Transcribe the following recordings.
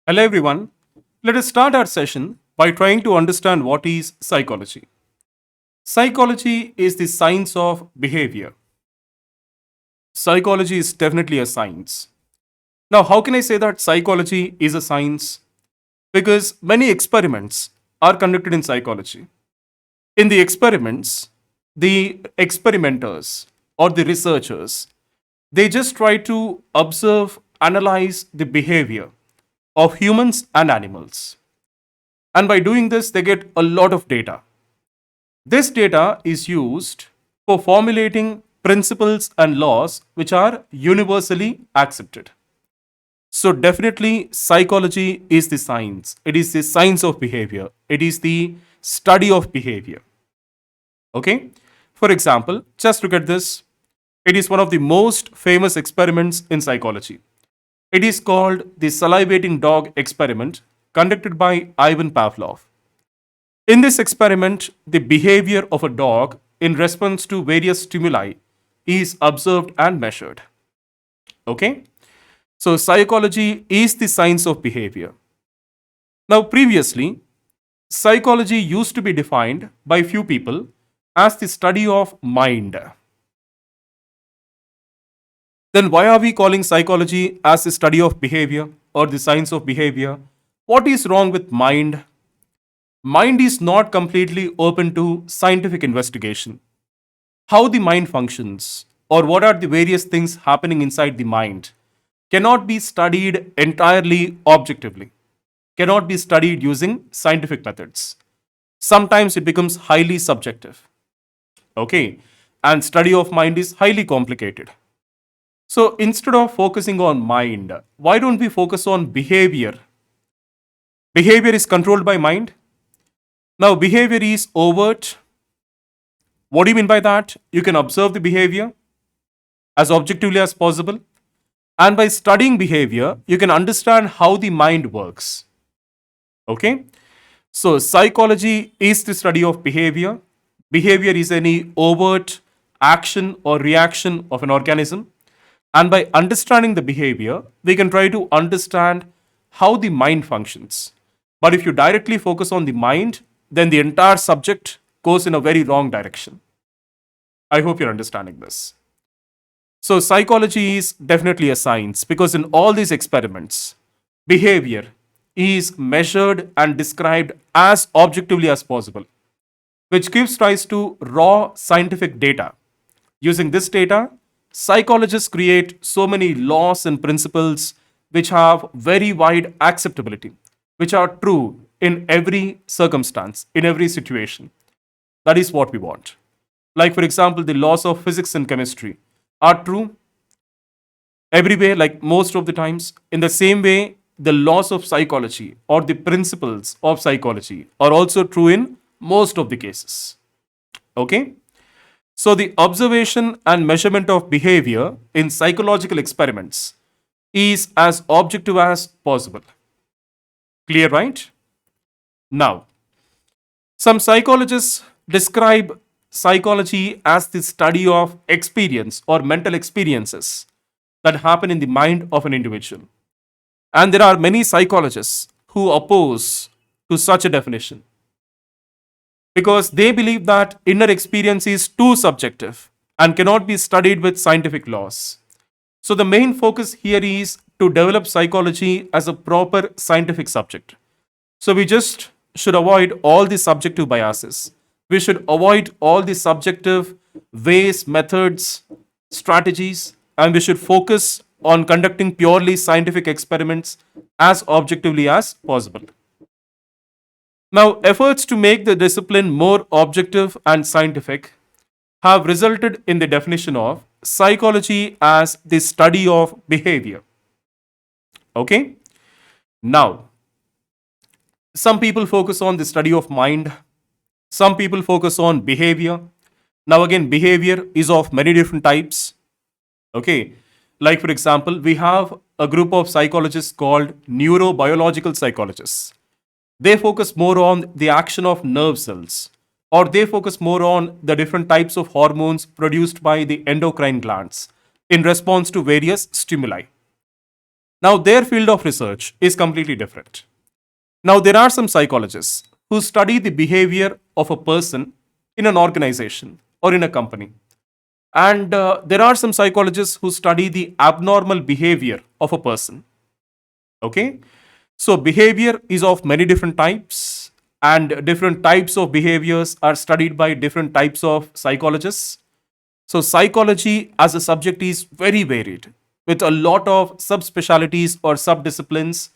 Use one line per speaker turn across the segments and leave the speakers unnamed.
Hello, everyone. Let us start our session by trying to understand what is psychology. Psychology is the science of behavior. Psychology is definitely a science. Now, how can I say that psychology is a science? Because many experiments are conducted in psychology. In the experiments, the experimenters or the researchers, they just try to observe, analyze the behavior of humans and animals. And by doing this, they get a lot of data. This data is used for formulating principles and laws which are universally accepted. So, definitely, psychology is the science. It is the science of behavior. It is the study of behavior. Okay? For example, just look at this. It is one of the most famous experiments in psychology. It is called the salivating dog experiment conducted by Ivan Pavlov. In this experiment, the behavior of a dog in response to various stimuli is observed and measured. Okay? So, psychology is the science of behavior. Now, previously, psychology used to be defined by few people as the study of mind. Then, why are we calling psychology as the study of behavior or the science of behavior? What is wrong with mind? Mind is not completely open to scientific investigation. How the mind functions or what are the various things happening inside the mind cannot be studied entirely objectively, cannot be studied using scientific methods. Sometimes it becomes highly subjective. Okay, and study of mind is highly complicated. So instead of focusing on mind, why don't we focus on behavior? Behavior is controlled by mind. Now, behavior is overt. What do you mean by that? You can observe the behavior as objectively as possible. And by studying behavior, you can understand how the mind works. Okay? So, psychology is the study of behavior. Behavior is any overt action or reaction of an organism. And by understanding the behavior, we can try to understand how the mind functions. But if you directly focus on the mind, then the entire subject goes in a very wrong direction. I hope you're understanding this. So, psychology is definitely a science because in all these experiments, behavior is measured and described as objectively as possible, which gives rise to raw scientific data. Using this data, psychologists create so many laws and principles which have very wide acceptability, which are true in every circumstance, in every situation. That is what we want. Like, for example, the laws of physics and chemistry are true everywhere, like most of the times. In the same way, the laws of psychology or the principles of psychology are also true in most of the cases. Okay? So, the observation and measurement of behavior in psychological experiments is as objective as possible. Clear, right? Now, some psychologists describe psychology as the study of experience or mental experiences that happen in the mind of an individual. And there are many psychologists who oppose to such a definition because they believe that inner experience is too subjective and cannot be studied with scientific laws. So, the main focus here is to develop psychology as a proper scientific subject. So, we just should avoid all the subjective biases. We should avoid all the subjective ways, methods, strategies, and we should focus on conducting purely scientific experiments as objectively as possible. Now, efforts to make the discipline more objective and scientific have resulted in the definition of psychology as the study of behavior. Okay? Now, some people focus on the study of mind, some people focus on behavior. Now, again, behavior is of many different types. Okay? Like, for example, we have a group of psychologists called neurobiological psychologists. They focus more on the action of nerve cells, or they focus more on the different types of hormones produced by the endocrine glands in response to various stimuli. Now, their field of research is completely different. Now, there are some psychologists who study the behavior of a person in an organization or in a company. And there are some psychologists who study the abnormal behavior of a person. Okay? So, behavior is of many different types, and different types of behaviors are studied by different types of psychologists. So, psychology as a subject is very varied with a lot of subspecialties or subdisciplines,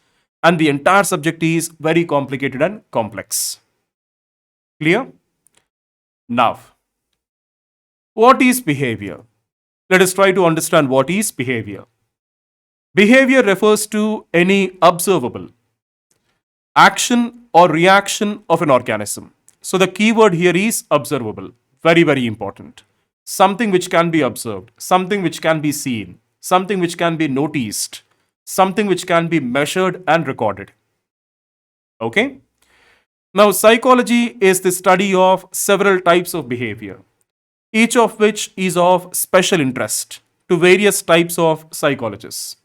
and the entire subject is very complicated and complex. Clear? Now, what is behavior? Let us try to understand what is behavior. Behavior refers to any observable action or reaction of an organism. So, the keyword here is observable. Very, very important. Something which can be observed, something which can be seen, something which can be noticed, something which can be measured and recorded. Okay? Now, psychology is the study of several types of behavior, each of which is of special interest to various types of psychologists.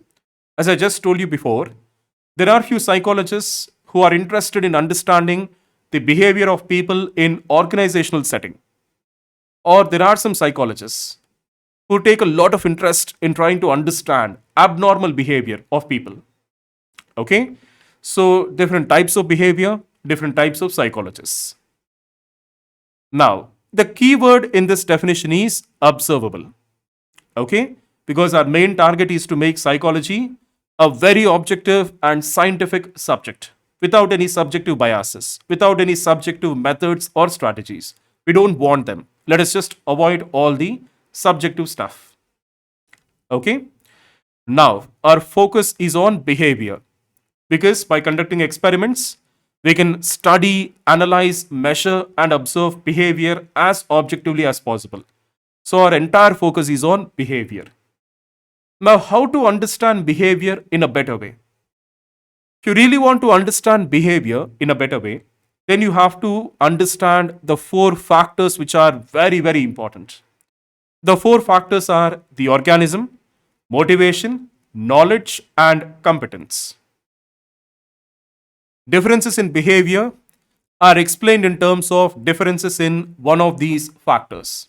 As I just told you before, there are few psychologists who are interested in understanding the behavior of people in organizational setting, or there are some psychologists who take a lot of interest in trying to understand abnormal behavior of people. Okay? So, different types of behavior, different types of psychologists. Now, the key word in this definition is observable. Okay? Because our main target is to make psychology a very objective and scientific subject without any subjective biases, without any subjective methods or strategies. We don't want them. Let us just avoid all the subjective stuff. Okay? Now, our focus is on behavior because by conducting experiments, we can study, analyze, measure, and observe behavior as objectively as possible. So, our entire focus is on behavior. Now, how to understand behavior in a better way? If you really want to understand behavior in a better way, then you have to understand the four factors which are very, very important. The four factors are the organism, motivation, knowledge, and competence. Differences in behavior are explained in terms of differences in one of these factors.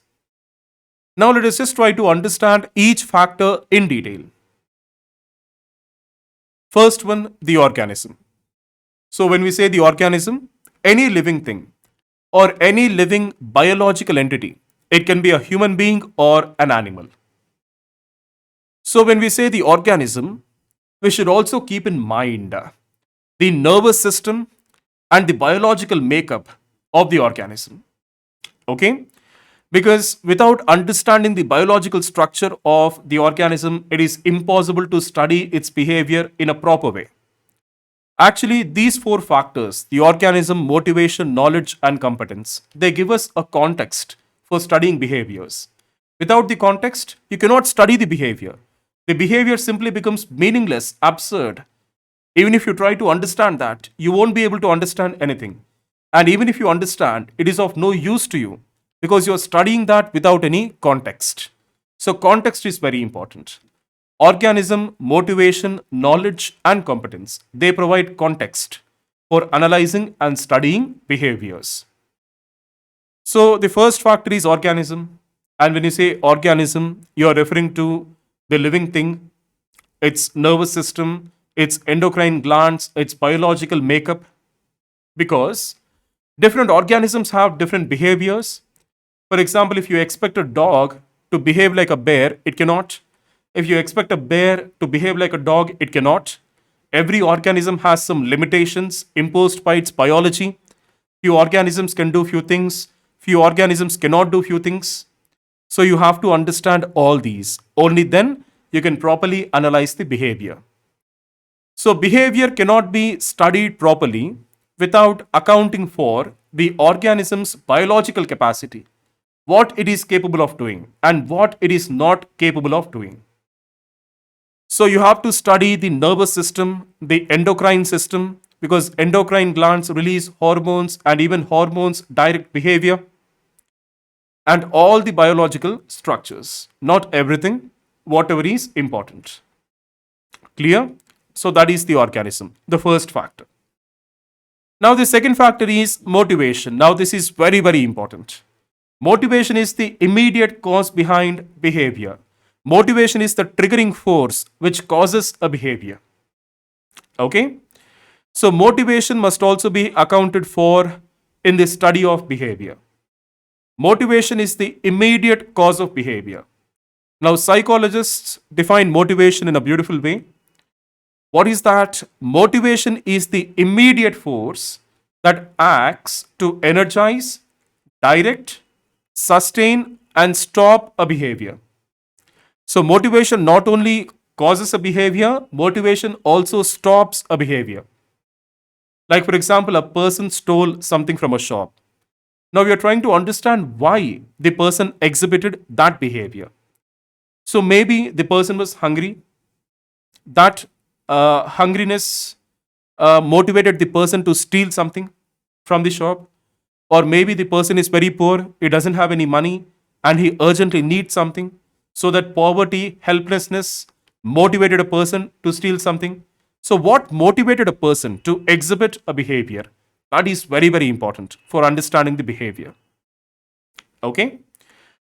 Now, let us just try to understand each factor in detail. First one, the organism. So, when we say the organism, any living thing or any living biological entity, it can be a human being or an animal. So, when we say the organism, we should also keep in mind the nervous system and the biological makeup of the organism. Okay? Because without understanding the biological structure of the organism, it is impossible to study its behavior in a proper way. Actually, these four factors, the organism, motivation, knowledge, and competence, they give us a context for studying behaviors. Without the context, you cannot study the behavior. The behavior simply becomes meaningless, absurd. Even if you try to understand that, you won't be able to understand anything. And even if you understand, it is of no use to you because you're studying that without any context. So, context is very important. Organism, motivation, knowledge, and competence, they provide context for analyzing and studying behaviors. So, the first factor is organism. And when you say organism, you are referring to the living thing, its nervous system, its endocrine glands, its biological makeup. Because different organisms have different behaviors. For example, if you expect a dog to behave like a bear, it cannot. If you expect a bear to behave like a dog, it cannot. Every organism has some limitations imposed by its biology. Few organisms can do few things, few organisms cannot do few things. So you have to understand all these. Only then you can properly analyze the behavior. So behavior cannot be studied properly without accounting for the organism's biological capacity, what it is capable of doing and what it is not capable of doing. So you have to study the nervous system, the endocrine system, because endocrine glands release hormones and even hormones direct behavior, and all the biological structures. Not everything, whatever is important. Clear? So that is the organism, the first factor. Now, the second factor is motivation. Now, this is very, very important. Motivation is the immediate cause behind behavior. Motivation is the triggering force which causes a behavior. Okay? So, motivation must also be accounted for in the study of behavior. Motivation is the immediate cause of behavior. Now, psychologists define motivation in a beautiful way. What is that? Motivation is the immediate force that acts to energize, direct, sustain, and stop a behavior. So, motivation not only causes a behavior, motivation also stops a behavior. Like, for example, a person stole something from a shop. Now, we are trying to understand why the person exhibited that behavior. So, maybe the person was hungry. That hungriness motivated the person to steal something from the shop. Or maybe the person is very poor, he doesn't have any money, and he urgently needs something. So, that poverty, helplessness motivated a person to steal something. So, what motivated a person to exhibit a behavior? That is very, very important for understanding the behavior. Okay?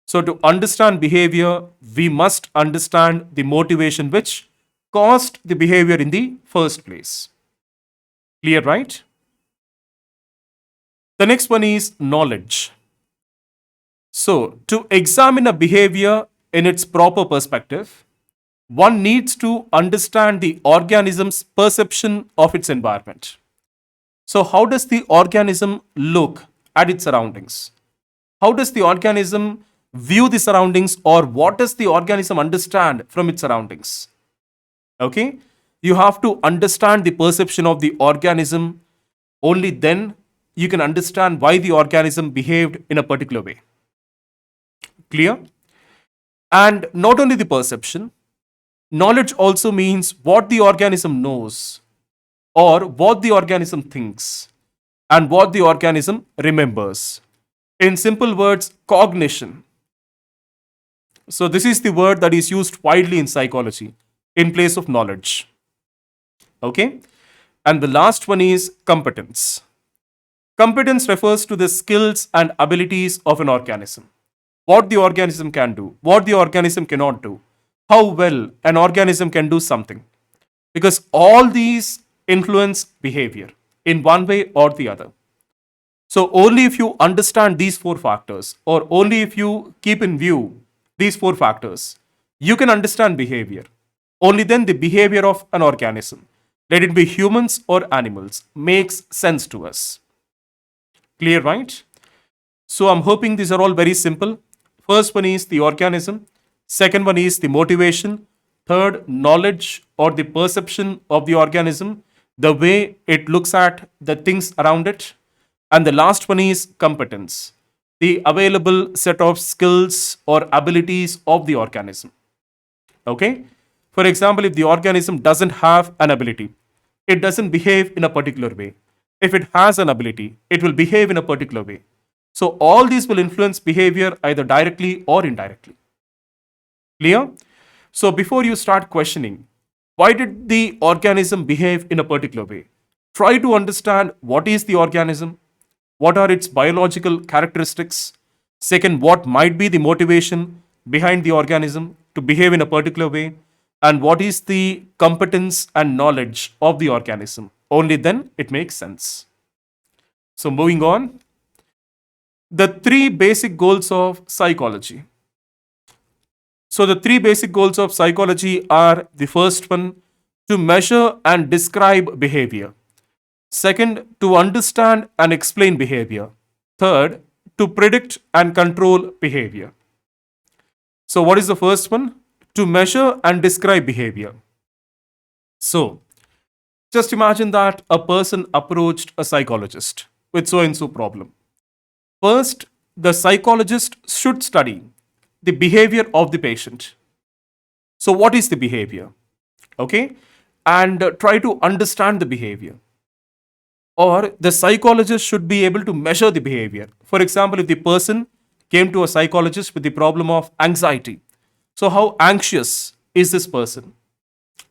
So, to understand behavior, we must understand the motivation which caused the behavior in the first place. Clear, right? The next one is knowledge. So, to examine a behavior in its proper perspective, one needs to understand the organism's perception of its environment. So, how does the organism look at its surroundings? How does the organism view the surroundings, or what does the organism understand from its surroundings? Okay, you have to understand the perception of the organism. Only then you can understand why the organism behaved in a particular way. Clear? And not only the perception, knowledge also means what the organism knows, or what the organism thinks, and what the organism remembers. In simple words, cognition. So, this is the word that is used widely in psychology in place of knowledge. Okay? And the last one is competence. Competence refers to the skills and abilities of an organism. What the organism can do, what the organism cannot do, how well an organism can do something. Because all these influence behavior in one way or the other. So, only if you understand these four factors, or only if you keep in view these four factors, you can understand behavior. Only then the behavior of an organism, let it be humans or animals, makes sense to us. Clear, right? So, I'm hoping these are all very simple. First one is the organism, second one is the motivation, third, knowledge or the perception of the organism, the way it looks at the things around it, and the last one is competence, the available set of skills or abilities of the organism. Okay? For example, if the organism doesn't have an ability, it doesn't behave in a particular way. If it has an ability, it will behave in a particular way. So, all these will influence behavior either directly or indirectly. Clear? So, before you start questioning, why did the organism behave in a particular way? Try to understand what is the organism, what are its biological characteristics, second, what might be the motivation behind the organism to behave in a particular way, and what is the competence and knowledge of the organism. Only then it makes sense. So, moving on, the three basic goals of psychology. So, the three basic goals of psychology are: the first one, to measure and describe behavior; second, to understand and explain behavior; third, to predict and control behavior. So, what is the first one? To measure and describe behavior. So, just imagine that a person approached a psychologist with so and so problem. First, the psychologist should study the behavior of the patient. So, what is the behavior? Okay, and try to understand the behavior. Or the psychologist should be able to measure the behavior. For example, if the person came to a psychologist with the problem of anxiety, so how anxious is this person?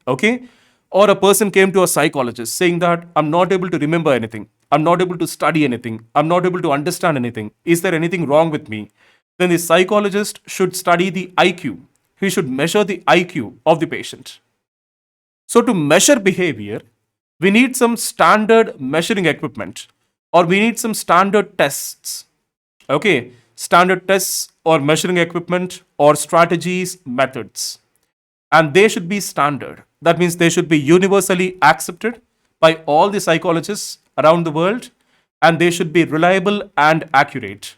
Okay, or a person came to a psychologist saying that I'm not able to remember anything, I'm not able to study anything, I'm not able to understand anything, is there anything wrong with me? Then the psychologist should study the IQ. He should measure the IQ of the patient. So, to measure behavior, we need some standard measuring equipment or we need some standard tests. Okay, standard tests or measuring equipment or strategies, methods. And they should be standard. That means they should be universally accepted by all the psychologists around the world and they should be reliable and accurate.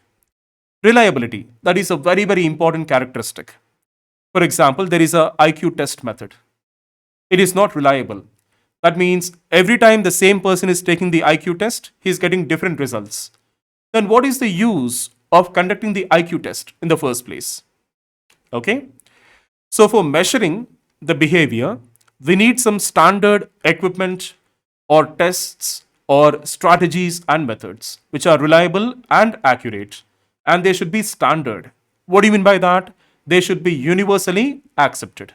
Reliability, that is a very, very important characteristic. For example, there is a IQ test method. It is not reliable. That means every time the same person is taking the IQ test, he is getting different results. Then what is the use of conducting the IQ test in the first place? Okay. So for measuring the behavior, we need some standard equipment or tests or strategies and methods which are reliable and accurate. And they should be standard. What do you mean by that? They should be universally accepted.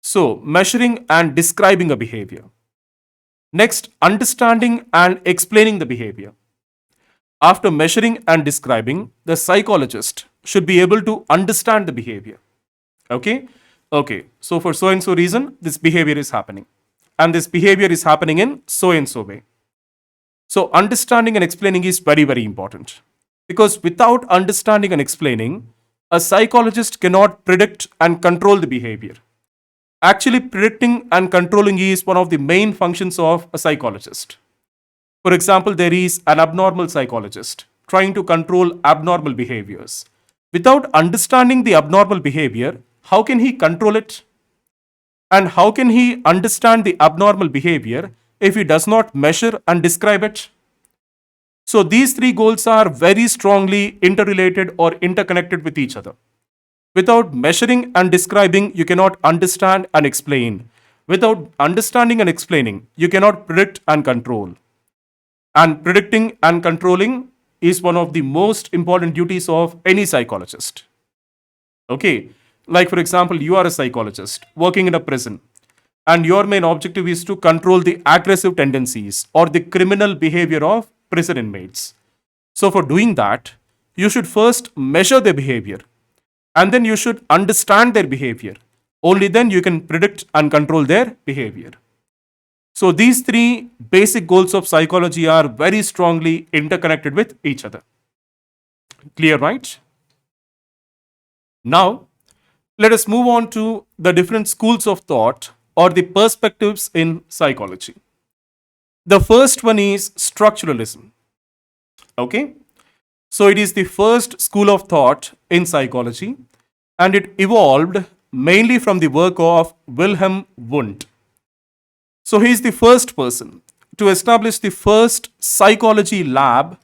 So, measuring and describing a behavior. Next, understanding and explaining the behavior. After measuring and describing, the psychologist should be able to understand the behavior. Okay? Okay. So, for so and so reason, this behavior is happening. And this behavior is happening in so and so way. So, understanding and explaining is very, very important. Because without understanding and explaining, a psychologist cannot predict and control the behavior. Actually, predicting and controlling is one of the main functions of a psychologist. For example, there is an abnormal psychologist trying to control abnormal behaviors. Without understanding the abnormal behavior, how can he control it? And how can he understand the abnormal behavior if he does not measure and describe it? So, these three goals are very strongly interrelated or interconnected with each other. Without measuring and describing, you cannot understand and explain. Without understanding and explaining, you cannot predict and control. And predicting and controlling is one of the most important duties of any psychologist. Okay, like for example, you are a psychologist working in a prison, and your main objective is to control the aggressive tendencies or the criminal behavior of prison inmates. So, for doing that, you should first measure their behavior and then you should understand their behavior. Only then you can predict and control their behavior. So, these three basic goals of psychology are very strongly interconnected with each other. Clear, right? Now, let us move on to the different schools of thought or the perspectives in psychology. The first one is structuralism. Okay? So, it is the first school of thought in psychology and it evolved mainly from the work of Wilhelm Wundt. So, he is the first person to establish the first psychology lab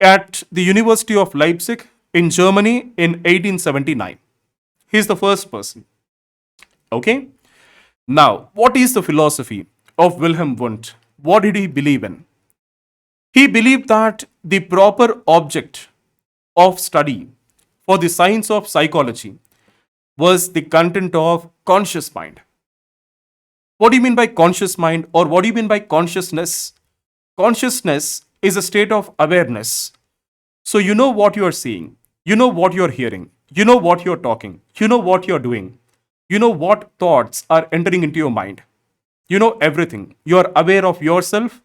at the University of Leipzig in Germany in 1879. He is the first person. Okay? Now, what is the philosophy of Wilhelm Wundt? What did he believe in? He believed that the proper object of study for the science of psychology was the content of conscious mind. What do you mean by conscious mind or what do you mean by consciousness? Consciousness is a state of awareness. So you know what you are seeing, you know what you are hearing, you know what you are talking, you know what you are doing, you know what thoughts are entering into your mind. You know everything. You are aware of yourself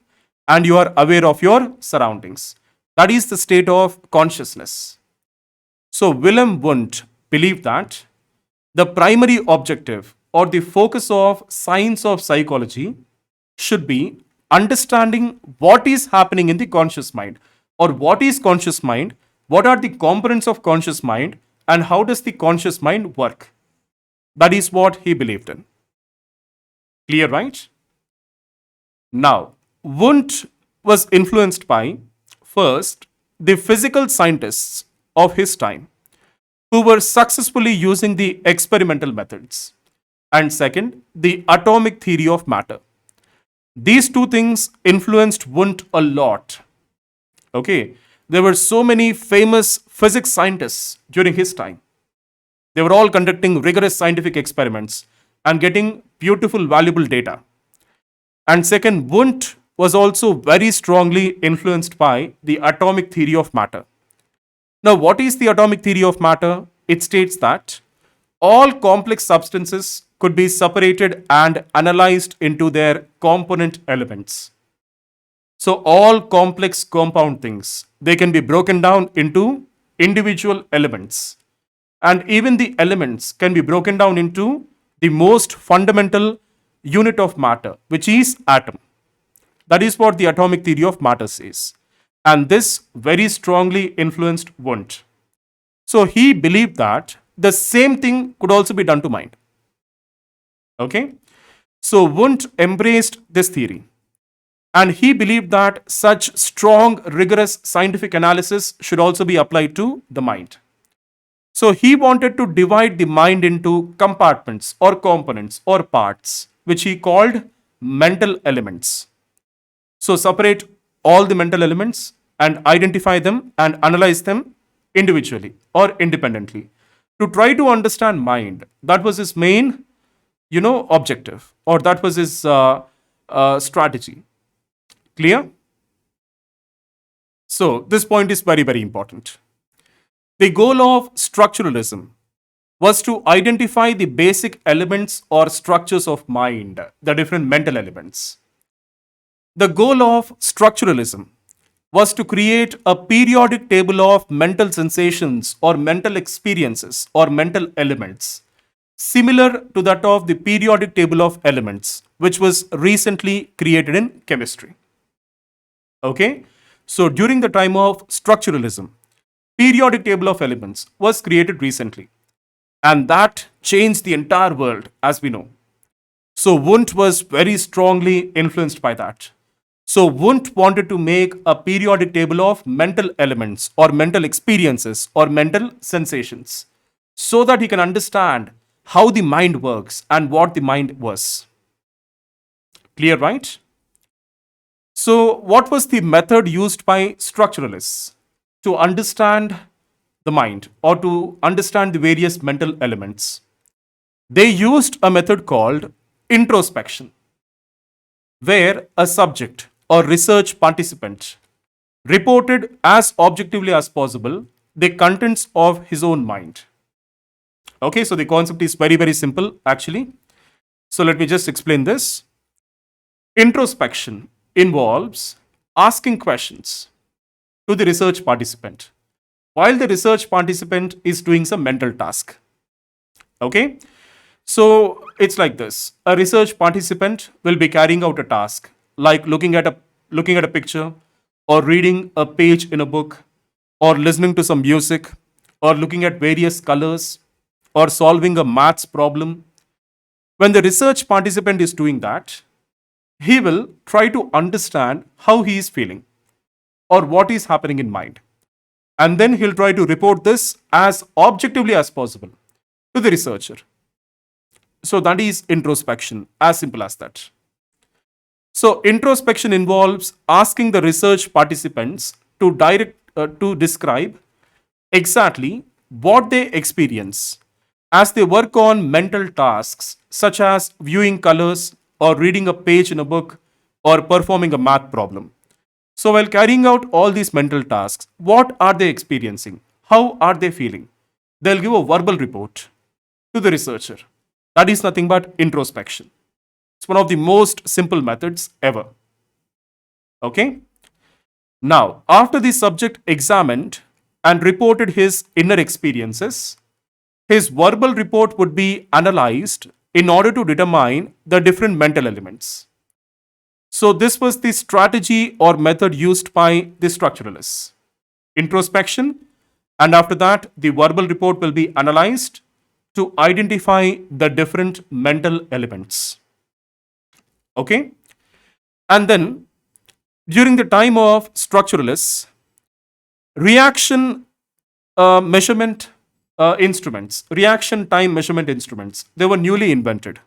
and you are aware of your surroundings. That is the state of consciousness. So, Wilhelm Wundt believed that the primary objective or the focus of science of psychology should be understanding what is happening in the conscious mind or what is conscious mind, what are the components of conscious mind, and how does the conscious mind work. That is what he believed in. Clear, right? Now, Wundt was influenced by, first, the physical scientists of his time who were successfully using the experimental methods, and second, the atomic theory of matter. These two things influenced Wundt a lot. Okay, there were so many famous physics scientists during his time. They were all conducting rigorous scientific experiments and getting beautiful, valuable data. And second, Wundt was also very strongly influenced by the atomic theory of matter. Now, what is the atomic theory of matter? It states that all complex substances could be separated and analyzed into their component elements. So, all complex compound things, they can be broken down into individual elements. And even the elements can be broken down into the most fundamental unit of matter, which is atom. That is what the atomic theory of matter says. And this very strongly influenced Wundt. So he believed that the same thing could also be done to mind. Okay? So Wundt embraced this theory. And he believed that such strong, rigorous scientific analysis should also be applied to the mind. So he wanted to divide the mind into compartments or components or parts, which he called mental elements. So separate all the mental elements and identify them and analyze them individually or independently to try to understand mind. That was his main, objective, or that was his strategy. Clear? So this point is very, very important. The goal of structuralism was to identify the basic elements or structures of mind, the different mental elements. The goal of structuralism was to create a periodic table of mental sensations or mental experiences or mental elements, similar to that of the periodic table of elements, which was recently created in chemistry. Okay? So during the time of structuralism, periodic table of elements was created recently, and that changed the entire world, as we know. So Wundt was very strongly influenced by that. So Wundt wanted to make a periodic table of mental elements or mental experiences or mental sensations so that he can understand how the mind works and what the mind was. Clear, right? So what was the method used by structuralists to understand the mind or to understand the various mental elements? They used a method called introspection, where a subject or research participant reported as objectively as possible the contents of his own mind. Okay, so the concept is very, very simple actually. So let me just explain this. Introspection involves asking questions to the research participant while the research participant is doing some mental task. Okay, so it's like this. A research participant will be carrying out a task like looking at a picture or reading a page in a book or listening to some music or looking at various colors or solving a maths problem. When the research participant is doing that, he will try to understand how he is feeling or what is happening in mind. And then he'll try to report this as objectively as possible to the researcher. So that is introspection, as simple as that. So introspection involves asking the research participants to describe exactly what they experience as they work on mental tasks such as viewing colors or reading a page in a book or performing a math problem. So while carrying out all these mental tasks, what are they experiencing? How are they feeling? They'll give a verbal report to the researcher. That is nothing but introspection. It's one of the most simple methods ever. Okay? Now, after the subject examined and reported his inner experiences, his verbal report would be analyzed in order to determine the different mental elements. So, this was the strategy or method used by the structuralists. Introspection, and after that, the verbal report will be analyzed to identify the different mental elements. Okay? And then, during the time of structuralists, reaction measurement instruments, reaction time measurement instruments, they were newly invented.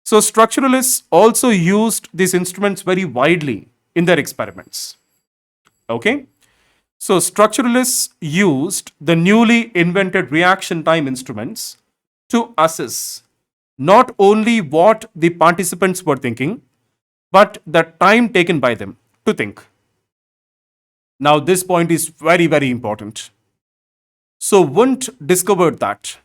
So structuralists also used these instruments very widely in their experiments. Okay? So structuralists used the newly invented reaction time instruments to assess not only what the participants were thinking, but the time taken by them to think. Now, this point is very, very important. So, Wundt discovered that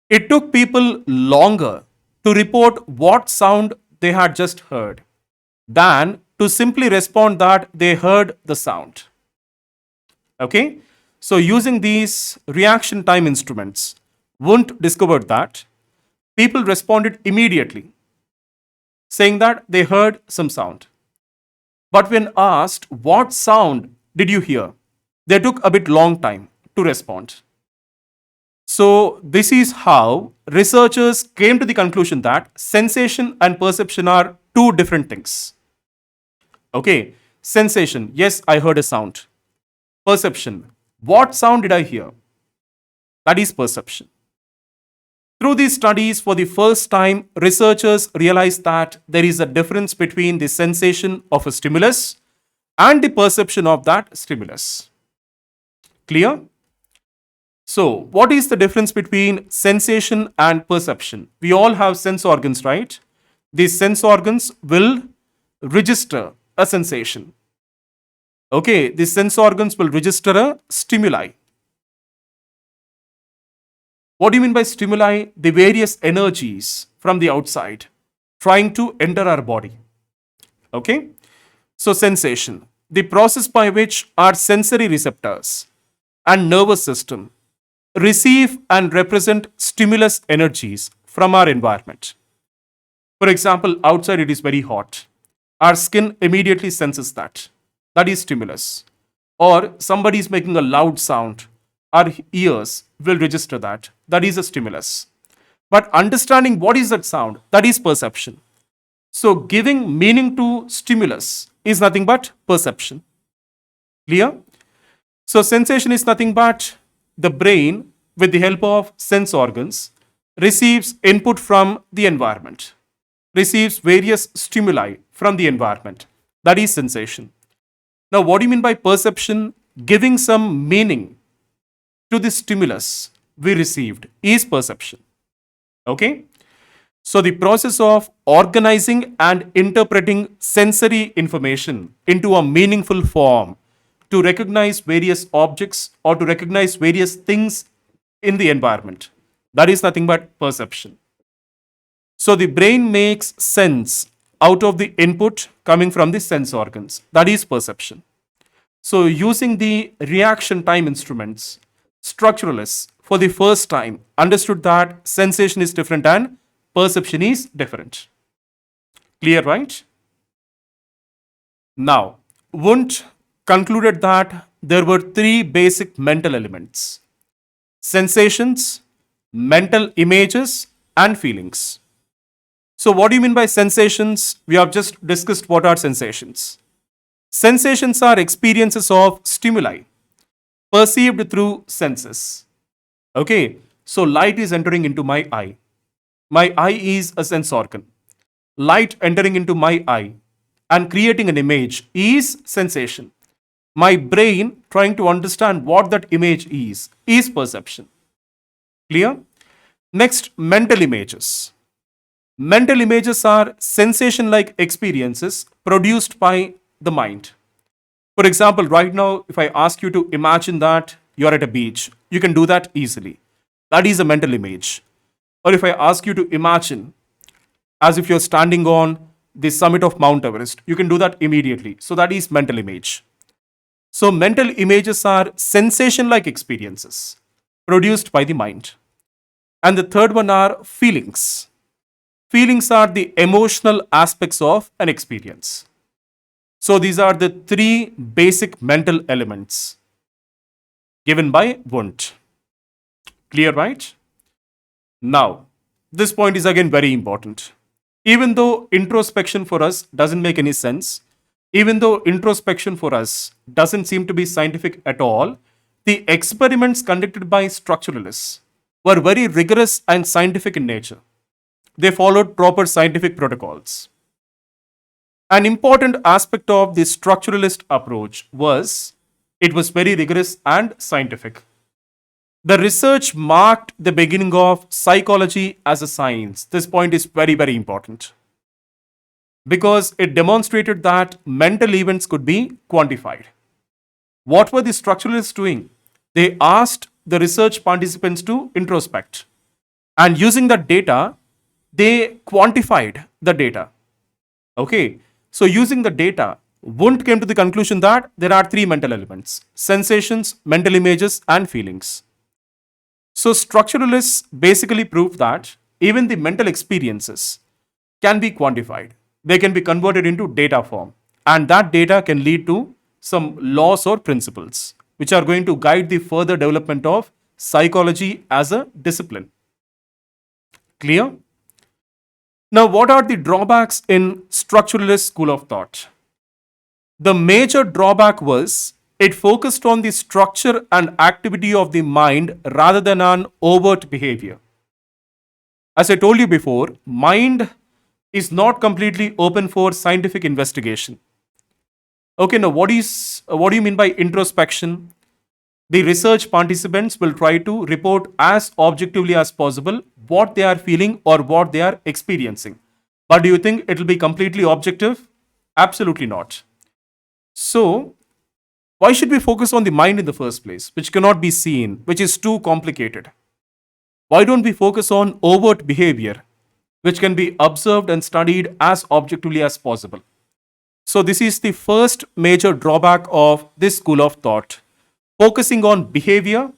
it took people longer to report what sound they had just heard than to simply respond that they heard the sound. Okay? So, using these reaction time instruments, Wundt discovered that people responded immediately, saying that they heard some sound. But when asked, what sound did you hear? They took a bit long time to respond. So, this is how researchers came to the conclusion that sensation and perception are two different things. Okay, sensation, yes, I heard a sound. Perception, what sound did I hear? That is perception. Through these studies, for the first time, researchers realized that there is a difference between the sensation of a stimulus and the perception of that stimulus. Clear? So, what is the difference between sensation and perception? We all have sense organs, right? These sense organs will register a sensation. Okay, these sense organs will register a stimuli. What do you mean by stimuli? The various energies from the outside trying to enter our body. Okay, so sensation, the process by which our sensory receptors and nervous system receive and represent stimulus energies from our environment. For example, outside it is very hot. Our skin immediately senses that. That is stimulus. Or somebody is making a loud sound. Our ears will register that. That is a stimulus. But understanding what is that sound, that is perception. So giving meaning to stimulus is nothing but perception. Clear? So sensation is nothing but the brain, with the help of sense organs, receives input from the environment, receives various stimuli from the environment. That is sensation. Now, what do you mean by perception? Giving some meaning to the stimulus we received is perception. Okay? So, the process of organizing and interpreting sensory information into a meaningful form to recognize various objects or to recognize various things in the environment. That is nothing but perception. So the brain makes sense out of the input coming from the sense organs. That is perception. So using the reaction time instruments, structuralists for the first time understood that sensation is different and perception is different. Clear, right? Now, Wundt concluded that there were three basic mental elements: sensations, mental images, and feelings. So, what do you mean by sensations? We have just discussed what are sensations. Sensations are experiences of stimuli perceived through senses. Okay, so light is entering into my eye. My eye is a sense organ. Light entering into my eye and creating an image is sensation. My brain trying to understand what that image is perception. Clear? Next, mental images. Mental images are sensation like experiences produced by the mind. For example, right now, if I ask you to imagine that you're at a beach, you can do that easily. That is a mental image. Or if I ask you to imagine as if you're standing on the summit of Mount Everest, you can do that immediately. So that is mental image. So mental images are sensation like experiences produced by the mind. And the third one are feelings. Feelings are the emotional aspects of an experience. So these are the three basic mental elements given by Wundt. Clear, right? Now, this point is again very important. Even though introspection for us doesn't make any sense, even though introspection for us doesn't seem to be scientific at all, the experiments conducted by structuralists were very rigorous and scientific in nature. They followed proper scientific protocols. An important aspect of the structuralist approach was it was very rigorous and scientific. The research marked the beginning of psychology as a science. This point is very, very important because it demonstrated that mental events could be quantified. What were the structuralists doing? They asked the research participants to introspect, and using that data, they quantified the data. Okay, so using the data, Wundt came to the conclusion that there are three mental elements: sensations, mental images, and feelings. So, structuralists basically proved that even the mental experiences can be quantified. They can be converted into data form, and that data can lead to some laws or principles which are going to guide the further development of psychology as a discipline. Clear? Now, what are the drawbacks in structuralist school of thought? The major drawback was it focused on the structure and activity of the mind rather than on overt behavior. As I told you before, mind is not completely open for scientific investigation. Okay, now what do you mean by introspection? The research participants will try to report as objectively as possible what they are feeling or what they are experiencing. But do you think it will be completely objective? Absolutely not. So, why should we focus on the mind in the first place, which cannot be seen, which is too complicated? Why don't we focus on overt behavior, which can be observed and studied as objectively as possible? So, this is the first major drawback of this school of thought. Focusing on behavior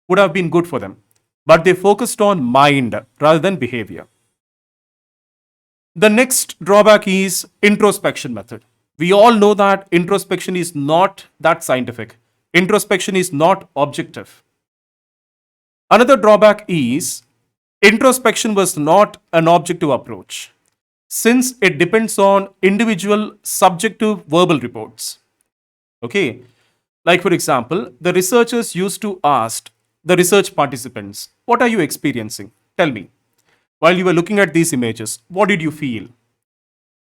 would have been good for them, but they focused on mind rather than behavior. The next drawback is introspection method. We all know that introspection is not that scientific. Introspection is not objective. Another drawback is introspection was not an objective approach since it depends on individual subjective verbal reports. Okay, like for example, the researchers used to ask the research participants, what are you experiencing? Tell me. While you were looking at these images, what did you feel?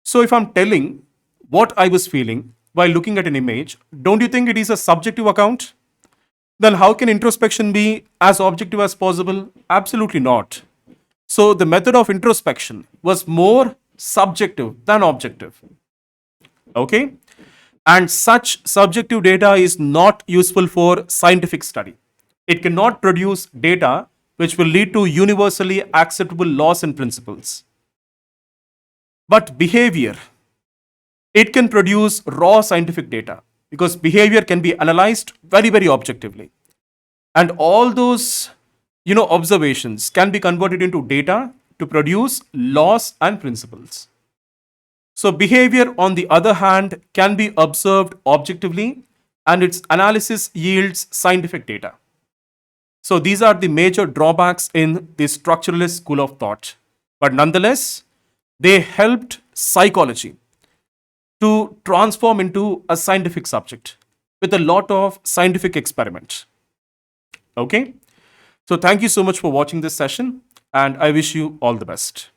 So if I'm telling what I was feeling while looking at an image, don't you think it is a subjective account? Then how can introspection be as objective as possible? Absolutely not. So the method of introspection was more subjective than objective. Okay? And such subjective data is not useful for scientific study. It cannot produce data which will lead to universally acceptable laws and principles. But behavior, it can produce raw scientific data because behavior can be analyzed very, very objectively. And all those observations can be converted into data to produce laws and principles. So, behavior, on the other hand, can be observed objectively and its analysis yields scientific data. So, these are the major drawbacks in the structuralist school of thought. But nonetheless, they helped psychology to transform into a scientific subject with a lot of scientific experiments. Okay? So, thank you so much for watching this session, and I wish you all the best.